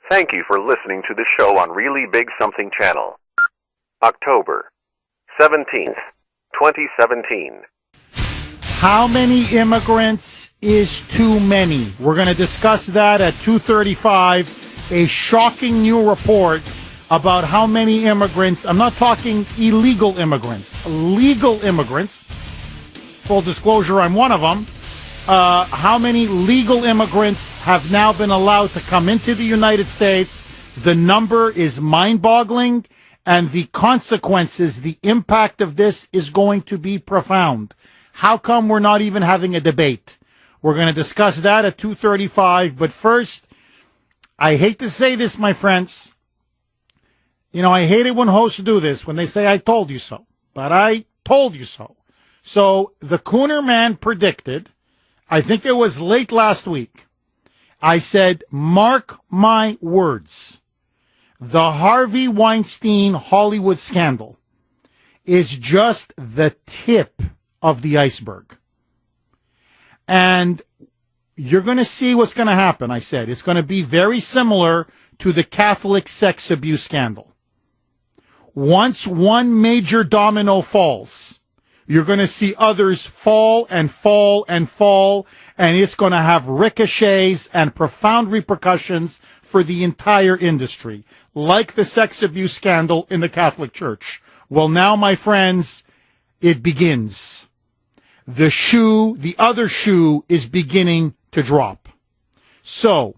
Thank you for listening to the show on Really Big Something Channel. October 17th, 2017. How many immigrants is too many? We're going to discuss that at 2:35. A shocking new report about how many immigrants, I'm not talking illegal immigrants, legal immigrants. Full disclosure, I'm one of them. How many legal immigrants have now been allowed to come into the United States? The number is mind-boggling, and the consequences, the impact of this is going to be profound. How come we're not even having a debate? We're going to discuss that at 2:35. But first, I hate to say this, my friends. You know, I hate it when hosts do this, when they say, I told you so. But I told you so. So the Kuhner man predicted, I think it was late last week, I said, mark my words, the Harvey Weinstein Hollywood scandal is just the tip of the iceberg. And you're going to see what's going to happen, I said. It's going to be very similar to the Catholic sex abuse scandal. Once one major domino falls, you're going to see others fall and fall and fall, and it's going to have ricochets and profound repercussions for the entire industry, like the sex abuse scandal in the Catholic Church. Well, now, my friends, it begins. The other shoe is beginning to drop. So,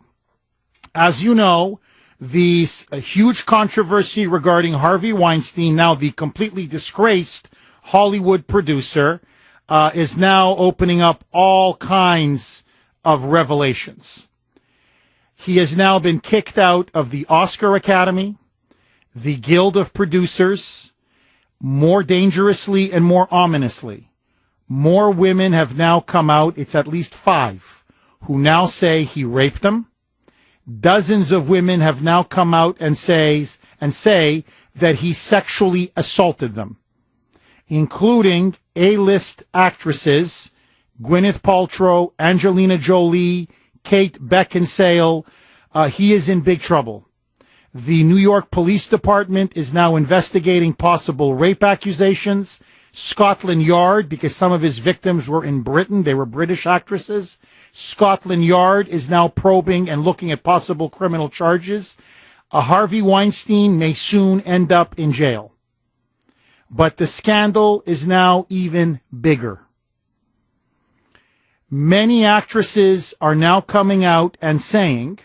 as you know, the huge controversy regarding Harvey Weinstein, now the completely disgraced Hollywood producer, is now opening up all kinds of revelations. He has now been kicked out of the Oscar Academy, the Guild of Producers. More dangerously and more ominously, more women have now come out, it's at least 5, who now say he raped them. Dozens of women have now come out and say that he sexually assaulted them, including A-list actresses Gwyneth Paltrow, Angelina Jolie, Kate Beckinsale. He is in big trouble. The New York Police Department is now investigating possible rape accusations. Scotland Yard, because some of his victims were in Britain, they were British actresses. Scotland Yard is now probing and looking at possible criminal charges. Harvey Weinstein may soon end up in jail. But the scandal is now even bigger. Many actresses are now coming out and saying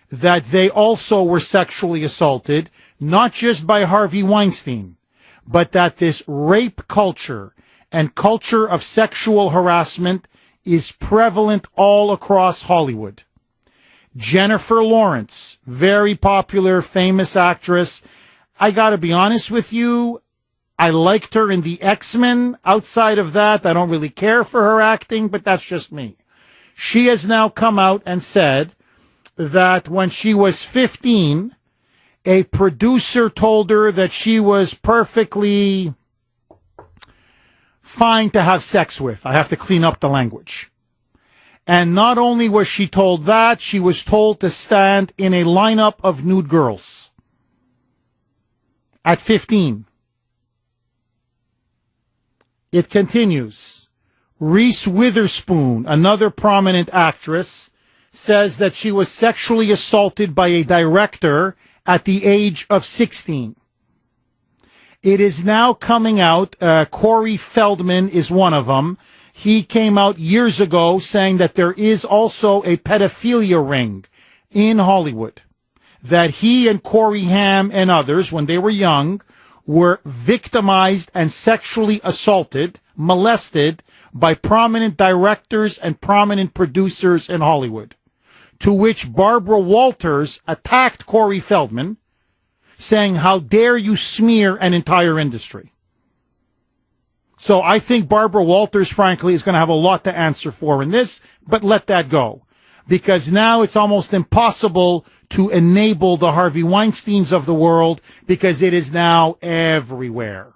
that they also were sexually assaulted, not just by Harvey Weinstein, but that this rape culture and culture of sexual harassment is prevalent all across Hollywood. Jennifer Lawrence, very popular, famous actress. I gotta be honest with you, I liked her in the X-Men. Outside of that, I don't really care for her acting, but that's just me. She has now come out and said that when she was 15, a producer told her that she was perfectly fine to have sex with. I have to clean up the language. And not only was she told that, she was told to stand in a lineup of nude girls at 15. It continues. Reese Witherspoon, another prominent actress, says that she was sexually assaulted by a director at the age of 16. It is now coming out. Corey Feldman is one of them. He came out years ago saying that there is also a pedophilia ring in Hollywood, that he and Corey Haim and others, when they were young, were victimized and sexually assaulted, molested by prominent directors and prominent producers in Hollywood. To which Barbara Walters attacked Corey Feldman, saying, how dare you smear an entire industry? So I think Barbara Walters, frankly, is going to have a lot to answer for in this, but let that go. Because now it's almost impossible to enable the Harvey Weinsteins of the world, because it is now everywhere.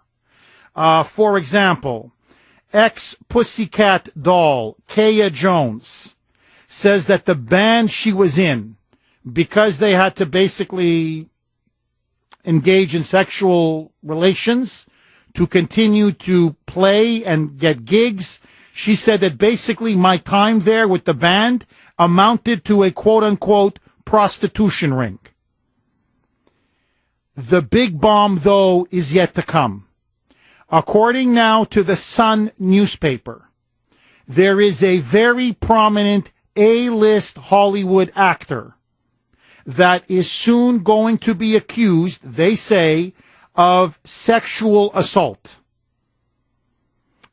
For example, ex-Pussycat doll, Kaya Jones, says that the band she was in because they had to basically engage in sexual relations to continue to play and get gigs. She said that basically my time there with the band amounted to a quote-unquote prostitution ring. The big bomb, though, is yet to come. According now to the Sun newspaper, there is a very prominent A-list Hollywood actor that is soon going to be accused, they say, of sexual assault.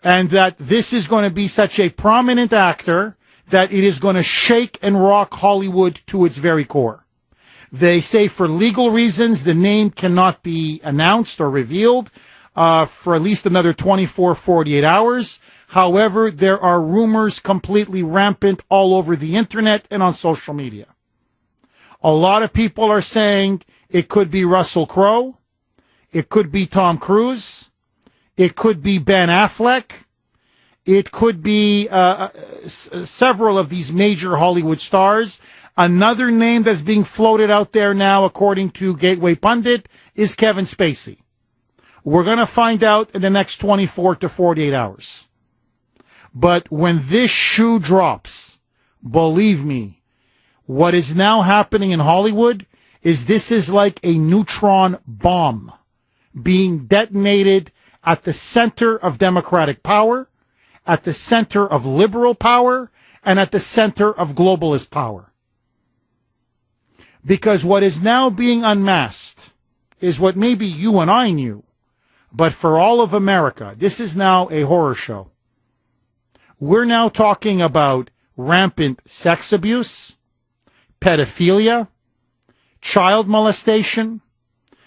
And that this is going to be such a prominent actor that it is going to shake and rock Hollywood to its very core. They say for legal reasons, the name cannot be announced or revealed for at least another 24, 48 hours. However, there are rumors completely rampant all over the internet and on social media. A lot of people are saying it could be Russell Crowe. It could be Tom Cruise. It could be Ben Affleck. It could be several of these major Hollywood stars. Another name that's being floated out there now, according to Gateway Pundit, is Kevin Spacey. We're going to find out in the next 24 to 48 hours. But when this shoe drops, believe me, what is now happening in Hollywood is this is like a neutron bomb being detonated at the center of Democratic power, at the center of liberal power, and at the center of globalist power. Because what is now being unmasked is what maybe you and I knew, but for all of America, this is now a horror show. We're now talking about rampant sex abuse, pedophilia, child molestation,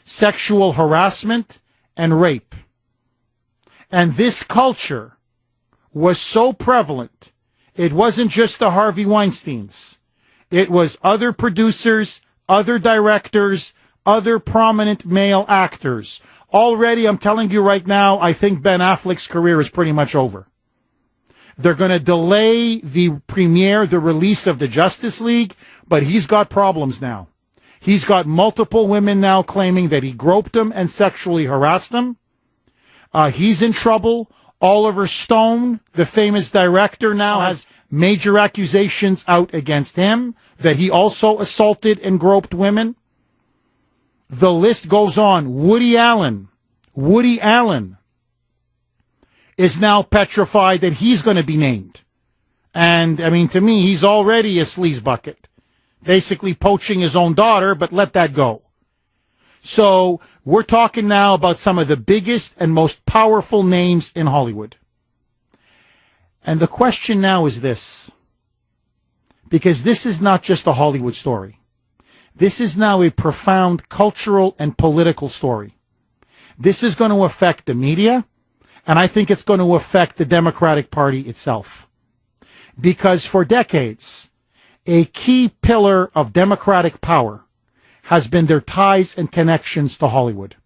sexual harassment, and rape. And this culture was so prevalent, it wasn't just the Harvey Weinsteins. It was other producers, other directors, other prominent male actors. Already, I'm telling you right now, I think Ben Affleck's career is pretty much over. They're going to delay the premiere, the release of the Justice League, but he's got problems now. He's got multiple women now claiming that he groped them and sexually harassed them. He's in trouble. Oliver Stone, the famous director, now has major accusations out against him that he also assaulted and groped women. The list goes on. Woody Allen is now petrified that he's going to be named. And, I mean, to me, he's already a sleaze bucket, basically poaching his own daughter, but let that go. So we're talking now about some of the biggest and most powerful names in Hollywood. And the question now is this, because this is not just a Hollywood story. This is now a profound cultural and political story. This is going to affect the media, and I think it's going to affect the Democratic Party itself. Because for decades, a key pillar of Democratic power has been their ties and connections to Hollywood.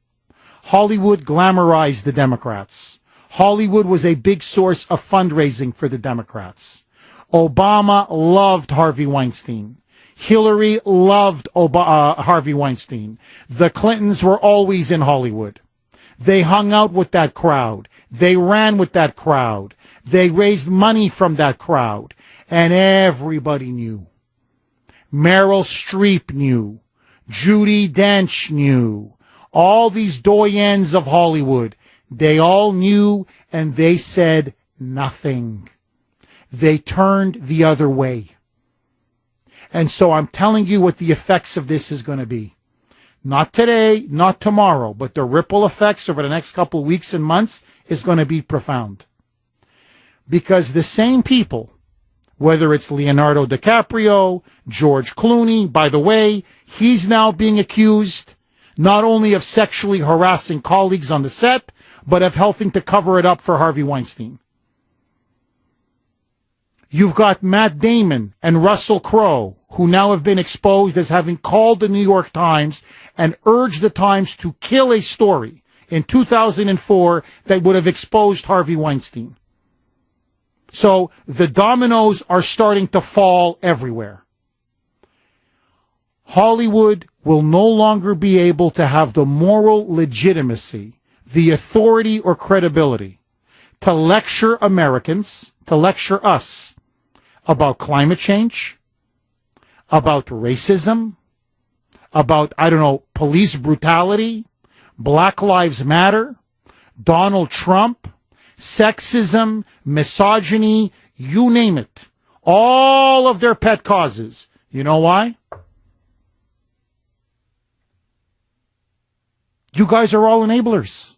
Hollywood glamorized the Democrats. Hollywood was a big source of fundraising for the Democrats. Obama loved Harvey Weinstein. Hillary loved Harvey Weinstein. The Clintons were always in Hollywood. They hung out with that crowd. They ran with that crowd. They raised money from that crowd. And everybody knew. Meryl Streep knew. Judi Dench knew. All these doyens of Hollywood, they all knew, and they said nothing. They turned the other way. And so I'm telling you what the effects of this is going to be. Not today, not tomorrow, but the ripple effects over the next couple of weeks and months is going to be profound. Because the same people, whether it's Leonardo DiCaprio, George Clooney, by the way, he's now being accused not only of sexually harassing colleagues on the set, but of helping to cover it up for Harvey Weinstein. You've got Matt Damon and Russell Crowe, who now have been exposed as having called the New York Times and urged the Times to kill a story in 2004 that would have exposed Harvey Weinstein. So the dominoes are starting to fall everywhere. Hollywood will no longer be able to have the moral legitimacy, the authority or credibility to lecture Americans, to lecture us about climate change, about racism, about, police brutality, Black Lives Matter, Donald Trump, sexism, misogyny, you name it. All of their pet causes. You know why? You guys are all enablers.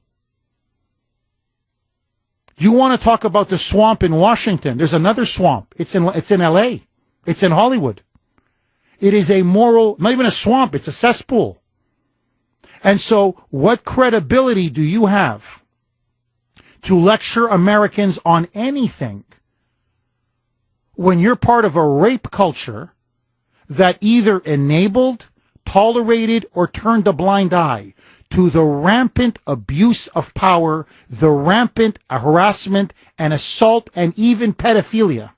You want to talk about the swamp in Washington. There's another swamp. It's in LA. It's in Hollywood. It is a moral, not even a swamp, it's a cesspool. And so what credibility do you have to lecture Americans on anything when you're part of a rape culture that either enabled, tolerated, or turned a blind eye to the rampant abuse of power, the rampant harassment and assault and even pedophilia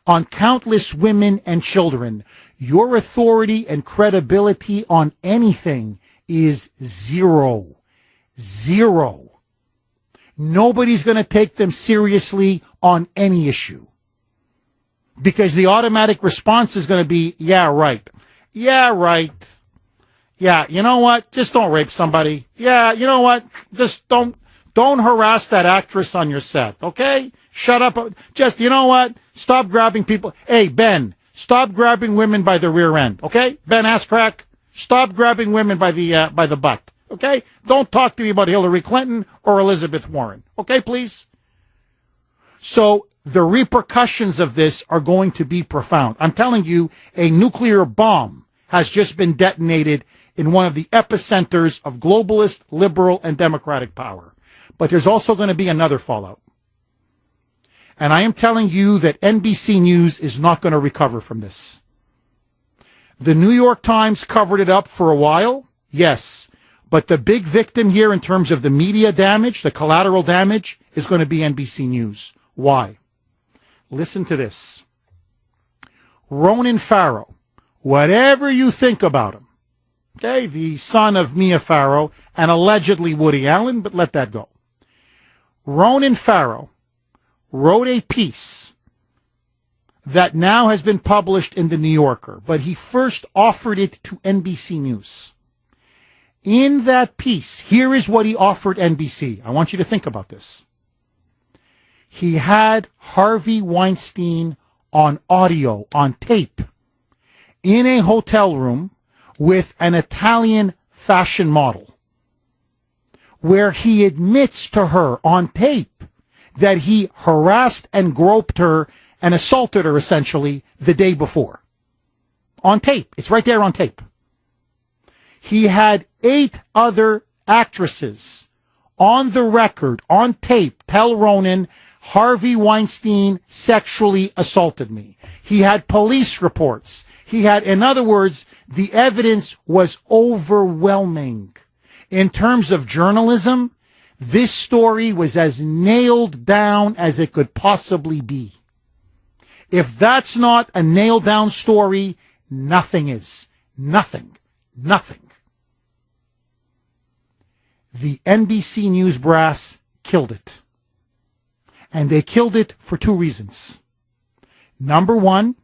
on countless women and children? Your authority and credibility on anything is zero. Zero. Nobody's going to take them seriously on any issue. Because the automatic response is going to be, yeah, right. Yeah, right. Yeah, you know what? Just don't rape somebody. Yeah, you know what? Just don't harass that actress on your set, okay? Shut up. Just, you know what? Stop grabbing people. Hey, Ben, stop grabbing women by the rear end, okay? Ben Asscrack, stop grabbing women by the butt, okay? Don't talk to me about Hillary Clinton or Elizabeth Warren, okay, please? So the repercussions of this are going to be profound. I'm telling you, a nuclear bomb has just been detonated in one of the epicenters of globalist, liberal, and democratic power. But there's also going to be another fallout. And I am telling you that NBC News is not going to recover from this. The New York Times covered it up for a while, yes. But the big victim here in terms of the media damage, the collateral damage, is going to be NBC News. Why? Listen to this. Ronan Farrow, whatever you think about him, okay, the son of Mia Farrow and allegedly Woody Allen, but let that go. Ronan Farrow wrote a piece that now has been published in the New Yorker, but he first offered it to NBC News. In that piece, here is what he offered NBC. I want you to think about this. He had Harvey Weinstein on audio, on tape, in a hotel room with an Italian fashion model, where he admits to her on tape that he harassed and groped her and assaulted her, essentially, the day before. On tape. It's right there on tape. He had 8 other actresses on the record, on tape, tell Ronan, Harvey Weinstein sexually assaulted me. He had police reports. He had, in other words, the evidence was overwhelming. In terms of journalism, this story was as nailed down as it could possibly be. If that's not a nailed down story, nothing is. Nothing. Nothing. The NBC News brass killed it. And they killed it for 2 reasons. Number one,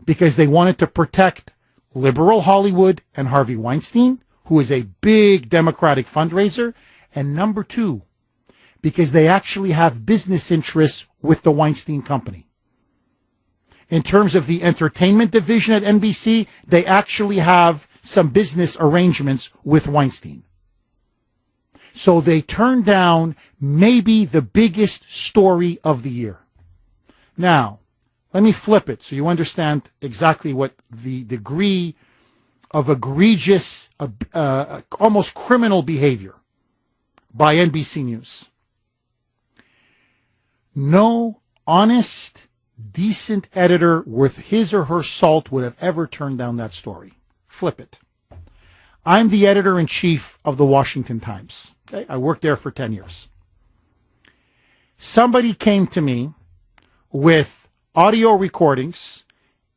because they wanted to protect liberal Hollywood and Harvey Weinstein, who is a big Democratic fundraiser. And number 2, because they actually have business interests with the Weinstein Company. In terms of the entertainment division at NBC, they actually have some business arrangements with Weinstein. So they turned down maybe the biggest story of the year. Now, let me flip it so you understand exactly what the degree of egregious, almost criminal behavior by NBC News. No honest, decent editor worth his or her salt would have ever turned down that story. Flip it. I'm the editor-in-chief of the Washington Times. Okay? I worked there for 10 years. Somebody came to me with audio recordings,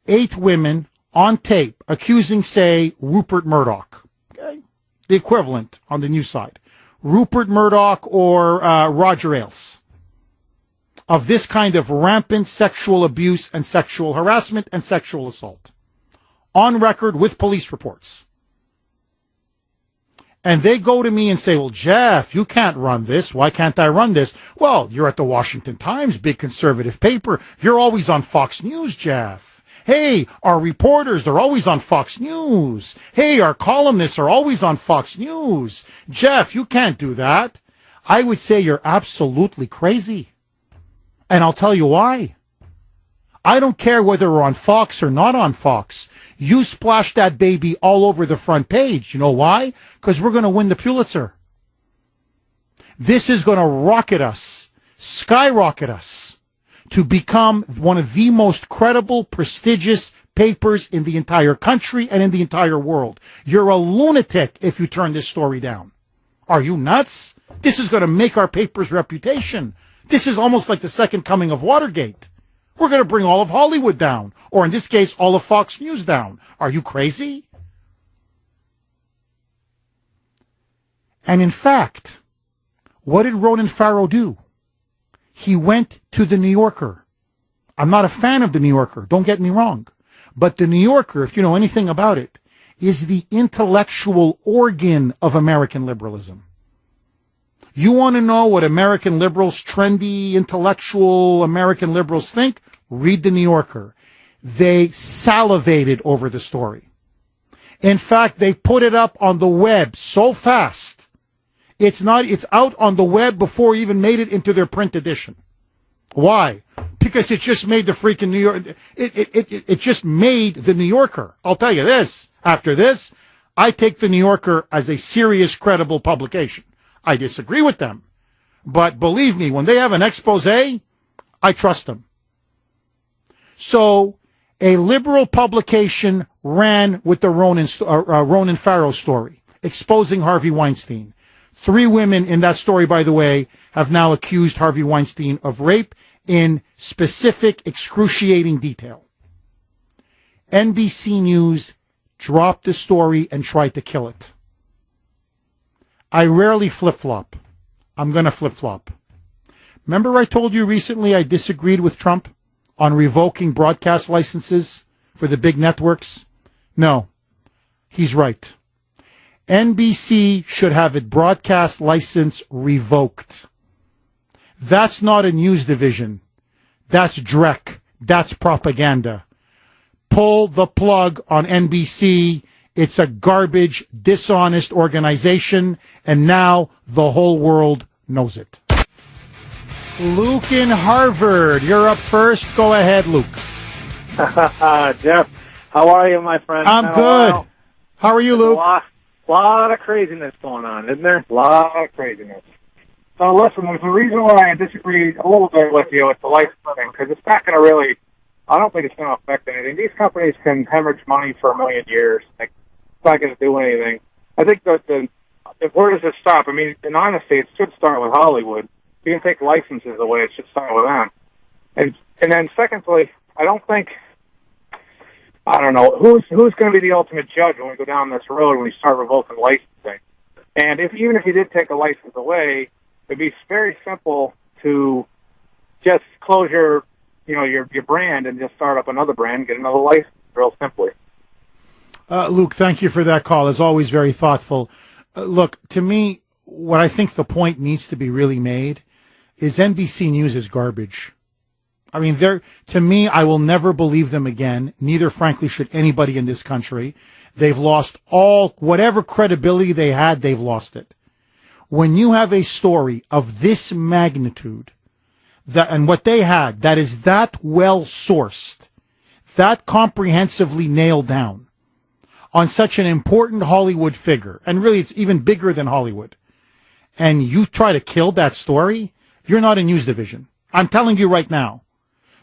8 women on tape accusing, say, Rupert Murdoch, okay? The equivalent on the news side, Rupert Murdoch or Roger Ailes, of this kind of rampant sexual abuse and sexual harassment and sexual assault, on record with police reports. And they go to me and say, well, Jeff, you can't run this. Why can't I run this? Well, you're at the Washington Times, big conservative paper. You're always on Fox News, Jeff. Hey, our reporters, they're always on Fox News. Hey, our columnists are always on Fox News. Jeff, you can't do that. I would say you're absolutely crazy. And I'll tell you why. I don't care whether we're on Fox or not on Fox. You splash that baby all over the front page. You know why? Because we're going to win the Pulitzer. This is going to rocket us, skyrocket us, to become one of the most credible, prestigious papers in the entire country and in the entire world. You're a lunatic if you turn this story down. Are you nuts? This is going to make our paper's reputation. This is almost like the second coming of Watergate. We're going to bring all of Hollywood down, or in this case, all of Fox News down. Are you crazy? And in fact, what did Ronan Farrow do? He went to the New Yorker. I'm not a fan of the New Yorker, don't get me wrong. But the New Yorker, if you know anything about it, is the intellectual organ of American liberalism. You want to know what American liberals, trendy, intellectual American liberals think? Read the New Yorker. They salivated over the story. In fact, they put it up on the web so fast. It's out on the web before it even made it into their print edition. Why? Because it just made the freaking New York, it just made the New Yorker. I'll tell you this, after this, I take the New Yorker as a serious, credible publication. I disagree with them. But believe me, when they have an expose, I trust them. So a liberal publication ran with the Ronan Farrow story, exposing Harvey Weinstein. 3 women in that story, by the way, have now accused Harvey Weinstein of rape in specific, excruciating detail. NBC News dropped the story and tried to kill it. I rarely flip-flop. I'm going to flip-flop. Remember I told you recently I disagreed with Trump on revoking broadcast licenses for the big networks? No, he's right. NBC should have its broadcast license revoked. That's not a news division. That's dreck. That's propaganda. Pull the plug on NBC. It's a garbage, dishonest organization, and now the whole world knows it. Luke in Harvard, you're up first. Go ahead, Luke. Jeff, how are you, my friend? I'm good. How are you, Luke? A lot of craziness going on, isn't there? A lot of craziness. So listen, there's a reason why I disagree a little bit with you with the licensing, because it's not going to really, I don't think it's going to affect anything. These companies can hemorrhage money for a million years. Like, it's not going to do anything. I think that where does it stop? I mean, in honesty, it should start with Hollywood. You can take licenses away. It should start with them. And then secondly, I don't know, who's going to be the ultimate judge when we go down this road when we start revoking licensing? And even if you did take a license away, it'd be very simple to just close your brand and just start up another brand, get another license, real simply. Luke, thank you for that call. It's always very thoughtful. Look, to me, what I think the point needs to be really made is NBC News is garbage. I mean, to me, I will never believe them again. Neither, frankly, should anybody in this country. They've lost whatever credibility they had, they've lost it. When you have a story of this magnitude, and what they had, that is that well sourced, that comprehensively nailed down on such an important Hollywood figure, and really it's even bigger than Hollywood, and you try to kill that story, you're not a news division. I'm telling you right now.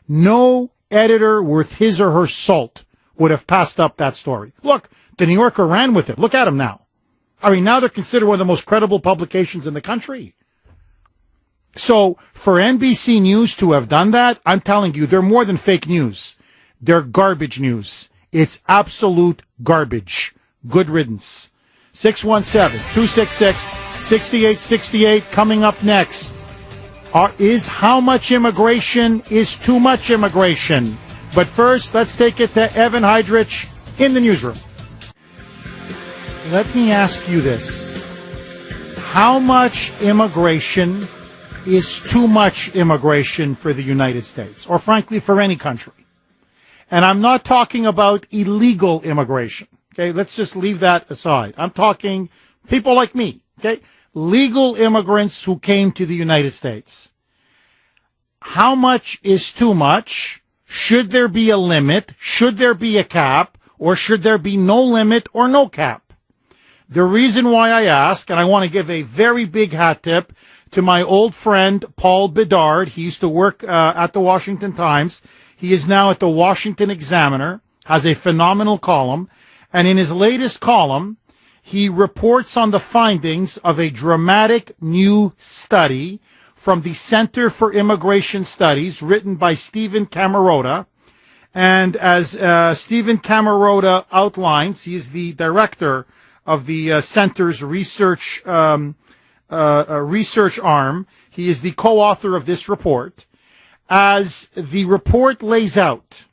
No editor worth his or her salt would have passed up that story. Look, the New Yorker ran with it. Look at them now. I mean, now they're considered one of the most credible publications in the country. So for NBC News to have done that, I'm telling you, they're more than fake news. They're garbage news. It's absolute garbage. Good riddance. 617-266-6868 coming up next. Is how much immigration is too much immigration? But first, let's take it to Evan Heidrich in the newsroom. Let me ask you this. How much immigration is too much immigration for the United States, or frankly for any country? And I'm not talking about illegal immigration. Okay, let's just leave that aside. I'm talking people like me, okay? Legal immigrants who came to the United States. How much is too much? Should there be a limit? Should there be a cap? Or should there be no limit or no cap? The reason why I ask, and I want to give a very big hat tip to my old friend Paul Bedard. He used to work at the Washington Times. He is now at the Washington Examiner, has a phenomenal column. And in his latest column, he reports on the findings of a dramatic new study from the Center for Immigration Studies, written by Stephen Camarota. And as Stephen Camarota outlines, he is the director of the center's research arm. He is the co-author of this report. As the report lays out,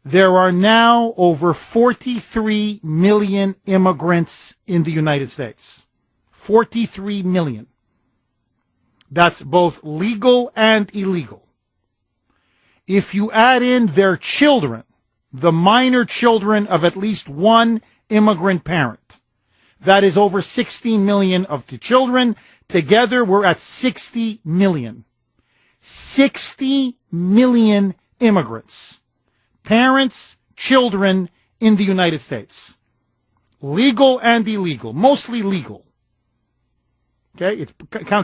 there are now over 43 million immigrants in the United States. 43 million. That's both legal and illegal. If you add in their children, the minor children of at least one immigrant parent, that is over 16 million of the children. Together, we're at 60 million. 60 million immigrants. Parents, children in the United States. Legal and illegal. Mostly legal. Okay, it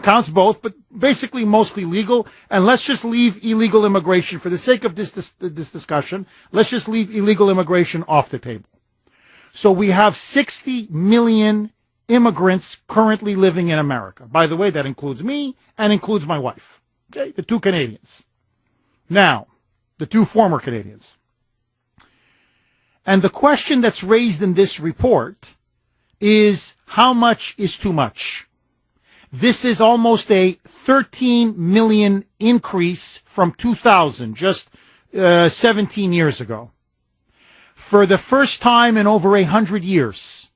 counts both, but basically mostly legal. And let's just leave illegal immigration, for the sake of this discussion, let's just leave illegal immigration off the table. So we have 60 million immigrants currently living in America. By the way, that includes me and includes my wife. Okay, the two Canadians. Now, the two former Canadians. And the question that's raised in this report is, how much is too much? This is almost a 13 million increase from 2000, just 17 years ago. For the first time in over 100 years,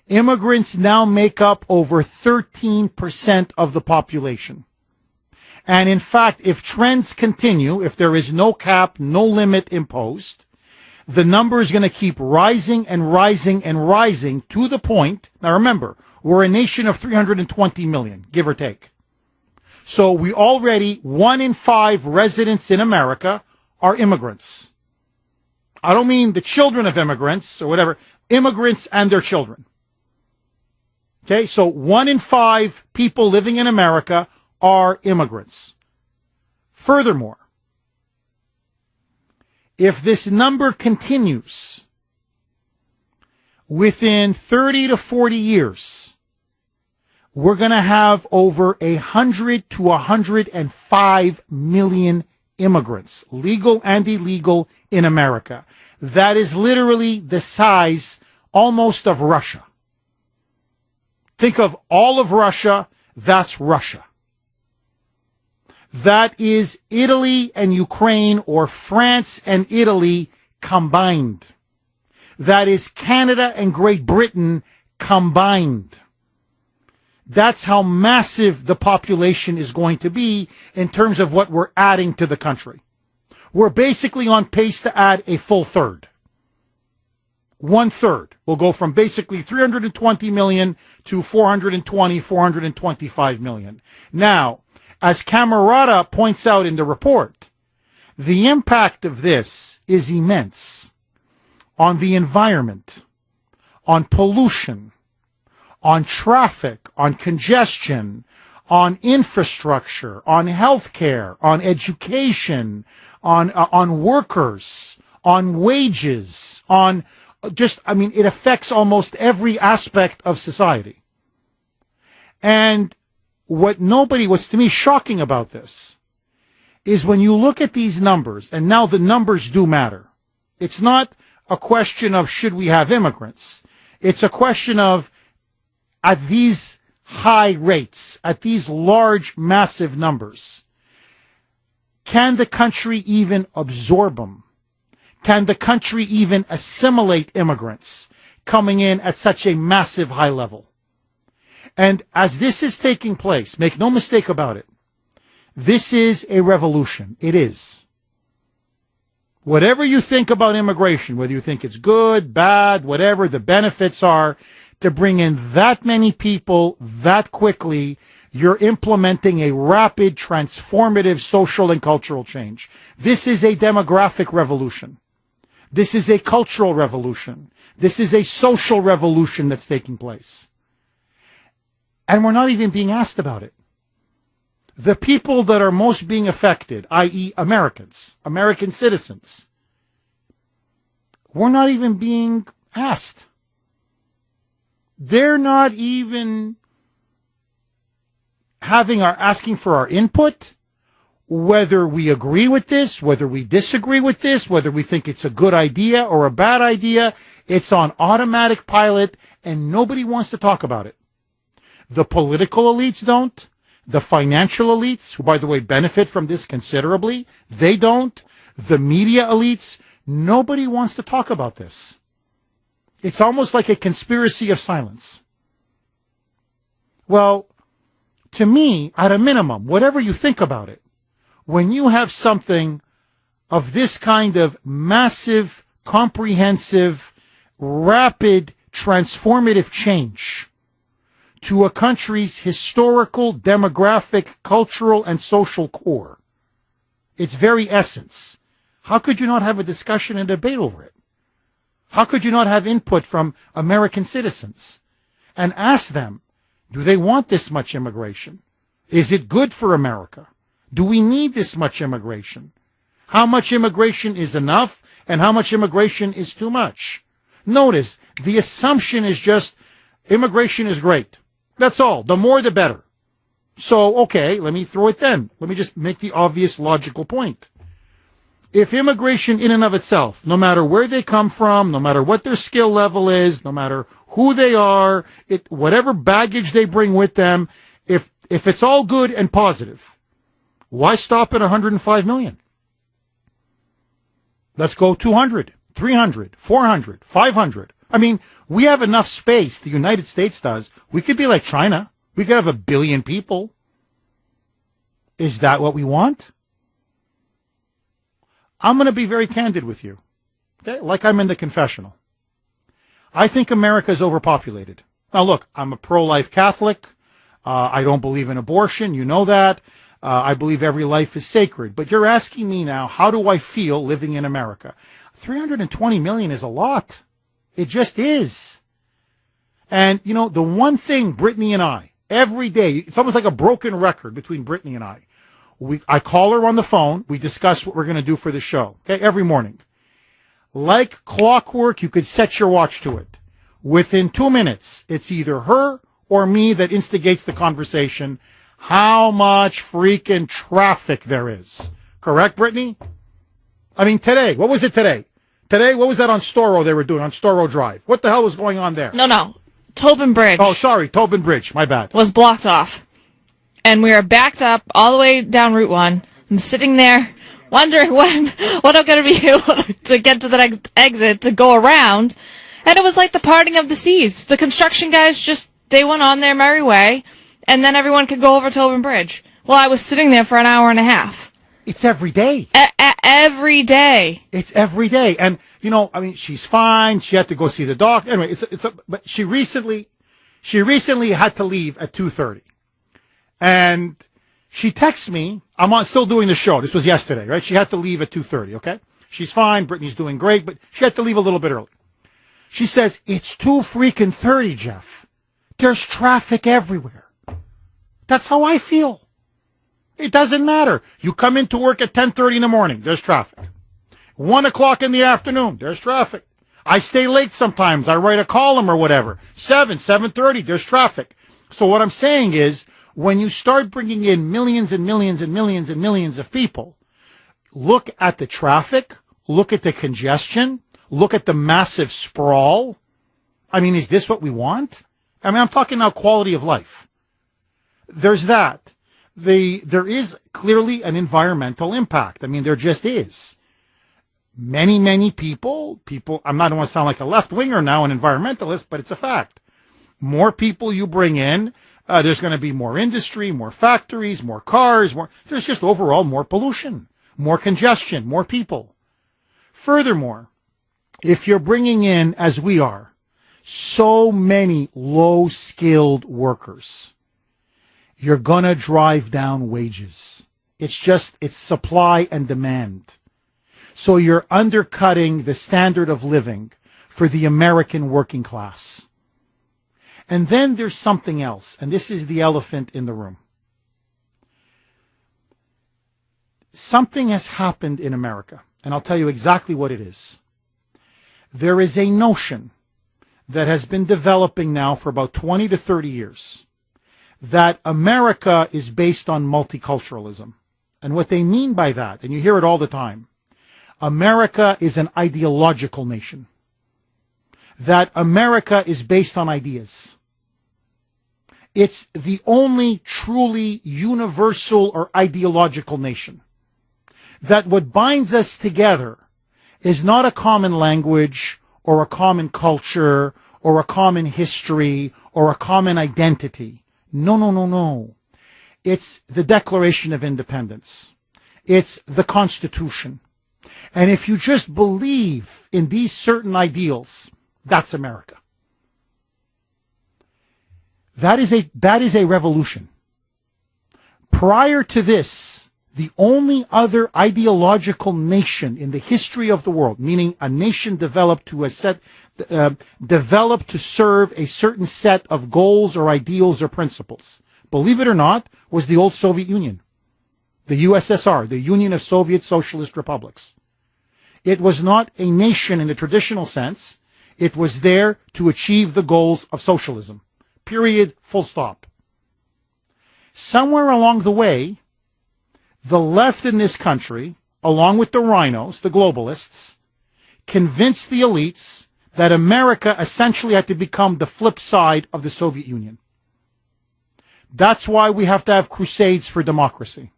immigrants now make up over 13% of the population. And in fact, if trends continue, if there is no cap, no limit imposed, the number is going to keep rising and rising and rising to the point. Now remember, we're a nation of 320 million, give or take. So we already, 1 in 5 residents in America are immigrants. I don't mean the children of immigrants or whatever, immigrants and their children. Okay, so 1 in 5 people living in America are immigrants. Furthermore, if this number continues, within 30 to 40 years, we're going to have over 100 to 105 million immigrants, legal and illegal, in America. That is literally the size almost of Russia. Think of all of Russia, that's Russia. That is Italy and Ukraine, or France and Italy combined. That is Canada and Great Britain combined. That's how massive the population is going to be in terms of what we're adding to the country. We're basically on pace to add a full third. 1/3. We'll go from basically 320 million to 420, 425 million. Now, as Camarata points out in the report, the impact of this is immense on the environment, on pollution, on traffic, on congestion, on infrastructure, on healthcare, on education, on workers, on wages, on it affects almost every aspect of society. And what's to me shocking about this is when you look at these numbers, and now the numbers do matter. It's not a question of should we have immigrants. It's a question of, at these high rates, at these large, massive numbers, can the country even absorb them? Can the country even assimilate immigrants coming in at such a massive high level? And as this is taking place, make no mistake about it, this is a revolution. It is. Whatever you think about immigration, whether you think it's good, bad, whatever the benefits are, to bring in that many people that quickly, you're implementing a rapid, transformative social and cultural change. This is a demographic revolution. This is a cultural revolution. This is a social revolution that's taking place. And we're not even being asked about it. The people that are most being affected, i.e. Americans, American citizens, we're not even being asked. They're not even asking for our input, whether we agree with this, whether we disagree with this, whether we think it's a good idea or a bad idea. It's on automatic pilot, and nobody wants to talk about it. The political elites don't. The financial elites, who, by the way, benefit from this considerably, they don't. The media elites, nobody wants to talk about this. It's almost like a conspiracy of silence. Well, to me, at a minimum, whatever you think about it, when you have something of this kind of massive, comprehensive, rapid, transformative change to a country's historical, demographic, cultural, and social core, its very essence, how could you not have a discussion and debate over it? How could you not have input from American citizens and ask them, do they want this much immigration? Is it good for America? Do we need this much immigration? How much immigration is enough and how much immigration is too much? Notice, the assumption is just immigration is great. That's all. The more, the better. So, okay, let me throw it then. Let me just make the obvious logical point. If immigration in and of itself, no matter where they come from, no matter what their skill level is, no matter who they are, whatever baggage they bring with them, if it's all good and positive, why stop at 105 million? Let's go 200, 300, 400, 500. I mean, we have enough space, the United States does. We could be like China. We could have 1 billion people. Is that what we want? I'm going to be very candid with you, okay? Like I'm in the confessional. I think America is overpopulated. Now, look, I'm a pro-life Catholic. I don't believe in abortion. You know that. I believe every life is sacred. But you're asking me now, how do I feel living in America? 320 million is a lot. It just is. And, you know, the one thing Brittany and I, every day, it's almost like a broken record between Brittany and I. I call her on the phone. We discuss what we're going to do for the show. Okay, every morning. Like clockwork, you could set your watch to it. Within 2 minutes, it's either her or me that instigates the conversation. How much freaking traffic there is. Correct, Brittany? I mean, today, what was it today? Today, what was that on Storrow they were doing, on Storrow Drive? What the hell was going on there? No. Tobin Bridge. Oh, sorry, Tobin Bridge. My bad. Was blocked off. And we were backed up all the way down Route 1. I'm sitting there wondering when I'm going to be able to get to the next exit to go around. And it was like the parting of the seas. The construction guys they went on their merry way, and then everyone could go over Tobin Bridge. Well, I was sitting there for an hour and a half. It's every day. Every day. It's every day. And, you know, I mean, she's fine. She had to go see the doctor. Anyway, but she recently had to leave at 2:30. And she texts me. I'm still doing the show. This was yesterday, right? She had to leave at 2:30, okay? She's fine. Brittany's doing great, but she had to leave a little bit early. She says, it's 2:30, Jeff. There's traffic everywhere. That's how I feel. It doesn't matter. You come into work at 10:30 in the morning, there's traffic. 1 o'clock in the afternoon, there's traffic. I stay late sometimes. I write a column or whatever. 7:30, there's traffic. So what I'm saying is, when you start bringing in millions and millions and millions and millions of people, look at the traffic, look at the congestion, look at the massive sprawl. I mean, is this what we want? I mean, I'm talking now quality of life. There's that. There is clearly an environmental impact. I mean, there just is. Many people, I'm not going to sound like a left-winger now, an environmentalist, but it's a fact. More people you bring in, there's going to be more industry, more factories, more cars, there's just overall more pollution, more congestion, more people. Furthermore, if you're bringing in, as we are, so many low-skilled workers, you're going to drive down wages. It's supply and demand. So you're undercutting the standard of living for the American working class. And then there's something else, and this is the elephant in the room. Something has happened in America, and I'll tell you exactly what it is. There is a notion that has been developing now for about 20 to 30 years that America is based on multiculturalism. And what they mean by that, and you hear it all the time, America is an ideological nation. That America is based on ideas. It's the only truly universal or ideological nation. That what binds us together is not a common language or a common culture or a common history or a common identity. No. It's the Declaration of Independence. It's the Constitution. And if you just believe in these certain ideals, that's America. That is a revolution. Prior to this, the only other ideological nation in the history of the world, meaning a nation developed to serve a certain set of goals or ideals or principles, believe it or not, was the old Soviet Union, the USSR, the Union of Soviet Socialist Republics. It was not a nation in the traditional sense. It was there to achieve the goals of socialism. Period. Full stop. Somewhere along the way, the left in this country, along with the rhinos, the globalists, convinced the elites that America essentially had to become the flip side of the Soviet Union. That's why we have to have crusades for democracy.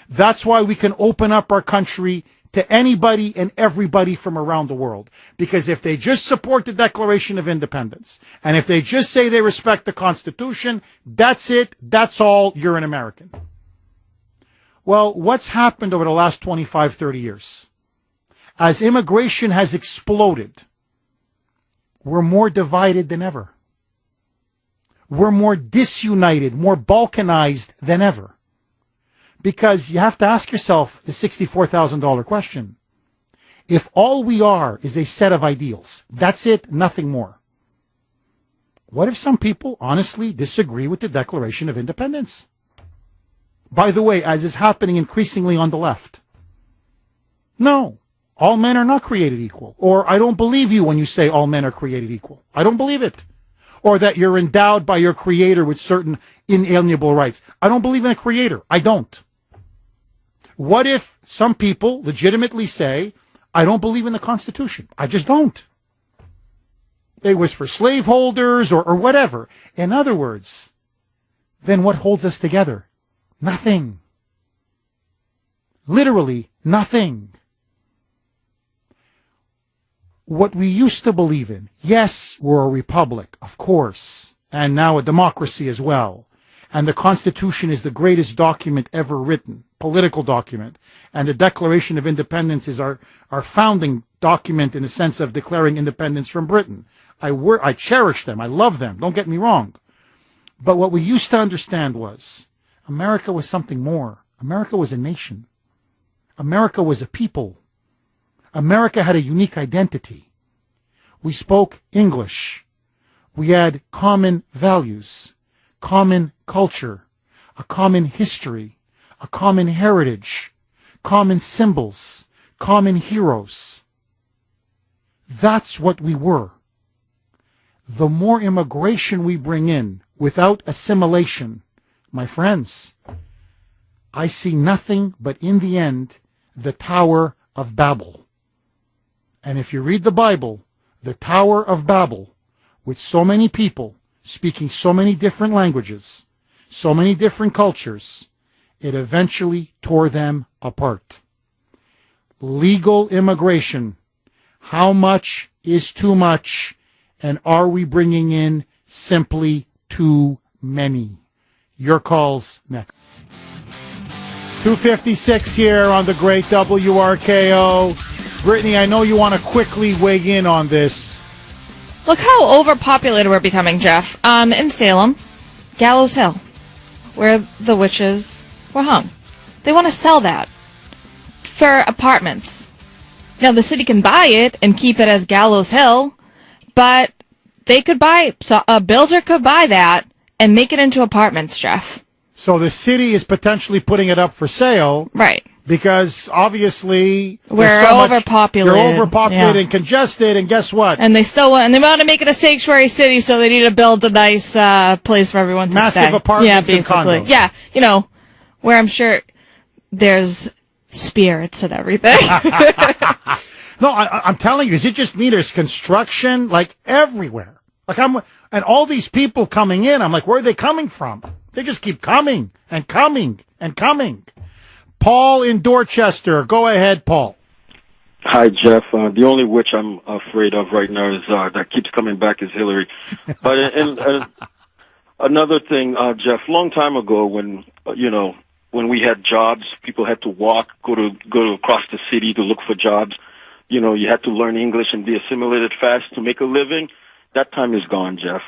That's why we can open up our country to anybody and everybody from around the world. Because if they just support the Declaration of Independence, and if they just say they respect the Constitution, that's it, that's all, you're an American. Well, what's happened over the last 25, 30 years? As immigration has exploded, we're more divided than ever. We're more disunited, more balkanized than ever. Because you have to ask yourself the $64,000 question. If all we are is a set of ideals, that's it, nothing more. What if some people honestly disagree with the Declaration of Independence? By the way, as is happening increasingly on the left. No, all men are not created equal. Or I don't believe you when you say all men are created equal. I don't believe it. Or that you're endowed by your creator with certain inalienable rights. I don't believe in a creator. I don't. What if some people legitimately say, I don't believe in the Constitution. I just don't. It was for slaveholders or whatever. In other words, then what holds us together? Nothing. Literally nothing. What we used to believe in, yes, we're a republic, of course, and now a democracy as well. And the Constitution is the greatest document ever written, political document. And the Declaration of Independence is our founding document in the sense of declaring independence from Britain. I cherish them. I love them. Don't get me wrong. But what we used to understand was America was something more. America was a nation. America was a people. America had a unique identity. We spoke English. We had common values, common culture, a common history, a common heritage, common symbols, common heroes. That's what we were. The more immigration we bring in without assimilation, my friends, I see nothing but in the end the Tower of Babel. And if you read the Bible, the Tower of Babel, with so many people speaking so many different languages, so many different cultures, it eventually tore them apart. Legal immigration. How much is too much? And are we bringing in simply too many? Your calls next. 2:56 here on the great WRKO. Brittany, I know you want to quickly weigh in on this. Look how overpopulated we're becoming, Jeff. In Salem, Gallows Hill, where the witches were hung. They want to sell that for apartments. Now, the city can buy it and keep it as Gallows Hill, but they could buy, so a builder could buy that and make it into apartments, Jeff. So the city is potentially putting it up for sale. Right. Because obviously we're overpopulated. You're overpopulated and congested, and guess what? And they want to make it a sanctuary city, so they need to build a nice place for everyone to stay. Massive apartments and condos. Yeah, where I'm sure there's spirits and everything. No, I'm telling you, is it just me? There's construction like everywhere. And all these people coming in, I'm like, where are they coming from? They just keep coming and coming and coming. Paul in Dorchester. Go ahead, Paul. Hi, Jeff. The only witch I'm afraid of right now is that keeps coming back is Hillary. But another thing, Jeff, long time ago when we had jobs, people had to walk, go to across the city to look for jobs. You had to learn English and be assimilated fast to make a living. That time is gone, Jeff.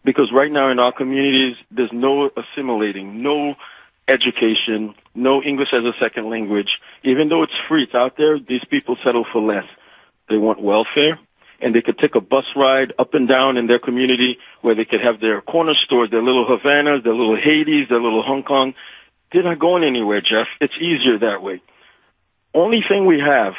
Because right now in our communities, there's no assimilating, no education, no English as a second language. Even though it's free, it's out there, these people settle for less. They want welfare, and they could take a bus ride up and down in their community where they could have their corner stores, their little Havanas, their little Hades, their little Hong Kong. They're not going anywhere, Jeff. It's easier that way. Only thing we have,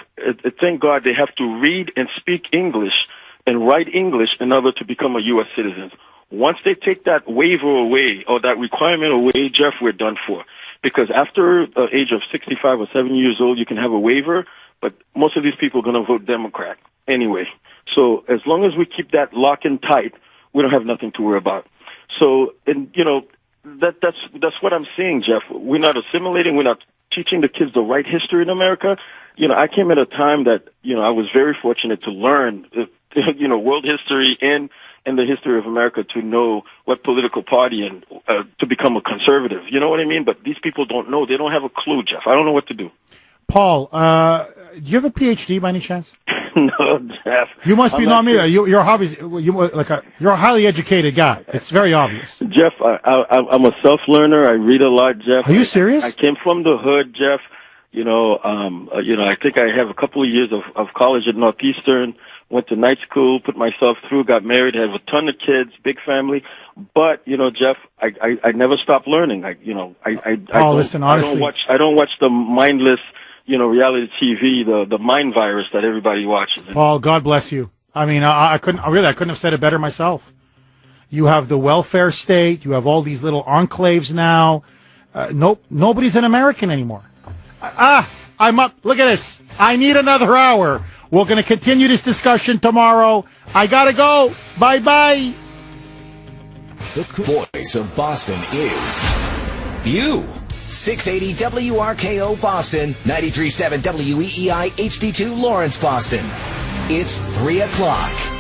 thank God, they have to read and speak English and write English in order to become a U.S. citizen. Once they take that waiver away or that requirement away, Jeff, we're done for. Because after the age of 65 or 70 years old, you can have a waiver, but most of these people are going to vote Democrat anyway. So as long as we keep that lock and tight, we don't have nothing to worry about. So, and that's what I'm saying, Jeff. We're not assimilating. We're not teaching the kids the right history in America. I came at a time that, I was very fortunate to learn, world history and the history of America to know what political party and to become a conservative. You know what I mean? But these people don't know. They don't have a clue, Jeff. I don't know what to do. Paul, do you have a PhD by any chance? No, Jeff. You must be not me. Your hobbies. You're a highly educated guy. It's very obvious. Jeff, I'm a self-learner. I read a lot, Jeff. Are you serious? I came from the hood, Jeff. I think I have a couple of years of college at Northeastern. Went to night school, put myself through, got married, have a ton of kids, big family. But, Jeff, I never stopped learning. Listen, honestly. I don't watch the mindless, reality TV, the mind virus that everybody watches. Paul, God bless you. I mean, I couldn't have said it better myself. You have the welfare state. You have all these little enclaves now. Nobody's an American anymore. I'm up. Look at this. I need another hour. We're going to continue this discussion tomorrow. I got to go. Bye-bye. The voice of Boston is you. 680 WRKO Boston, 93.7 WEEI HD2 Lawrence, Boston. It's 3 o'clock.